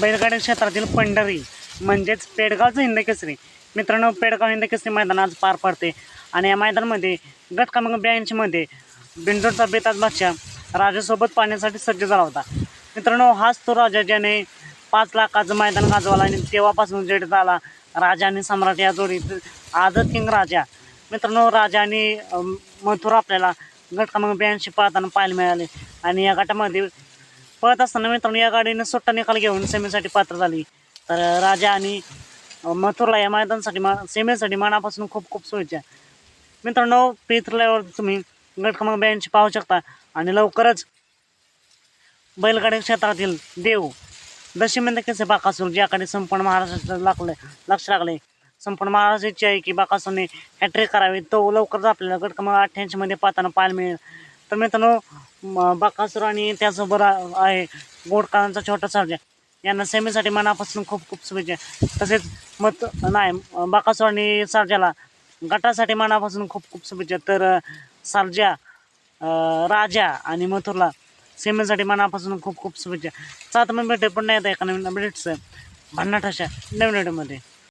बैलगाडी क्षेत्रातील पंढरी म्हणजेच पेडगावचं हिंद केसरी. मित्रांनो, पेडगाव हिंद केसरी मैदान आज पार पडते आणि या मैदानामध्ये गट क्रमांक 82मध्ये बिंदूरचा बेताज बादशाह राजासोबत पाहण्यासाठी सज्ज झाला होता. मित्रांनो, हाच तो राजा ज्याने 5 लाखाचं मैदान गाजवलं आणि तेव्हापासून जडीत आला राजा आणि सम्राट या जोडीत आझाद किंग राजा. मित्रांनो, राजा आणि मथुरा आपल्याला गट क्रमांक 82 पाहताना पाहायला मिळाले आणि या गटामध्ये पळत असताना मित्रांनो या गाडीने सुट्टा निकाल घेऊन सेमीसाठी पात्र झाली. तर राजा आणि मथुरला या मैदानासाठी सेमीसाठी मनापासून खूप खूप शुभेच्छा. मित्रांनो, पेथरल्यावर तुम्ही गट क्रमांक 82 पाहू शकता आणि लवकरच बैलगाडी क्षेत्रातील देव दशमिंद केसे बाकासूर ज्याकडे संपूर्ण महाराष्ट्रात लक्ष लागले. संपूर्ण महाराष्ट्राची आहे की बाकासूरने हॅट्रिक करावी. तो लवकरच आपल्याला गट क्रमांक 88मध्ये पाहताना पाहायला मिळेल. तर मित्रांनो, बाकासूर आणि त्यासोबत आहे गोडकारांचा छोटा सर्जा यांना सेमीसाठी मनापासून खूप खूप शुभेच्छा. तसेच बाकासूर आणि सर्जाला गटासाठी मनापासून खूप खूप शुभेच्छा. तर सर्जा, राजा आणि मथुरला सेमीसाठी मनापासून खूप खूप शुभेच्छा. तर आता मग भेटू पुन्हा येतं एका नवीन अपडेट्स भन्नाट अशा नवीन व्हिडिओमध्ये.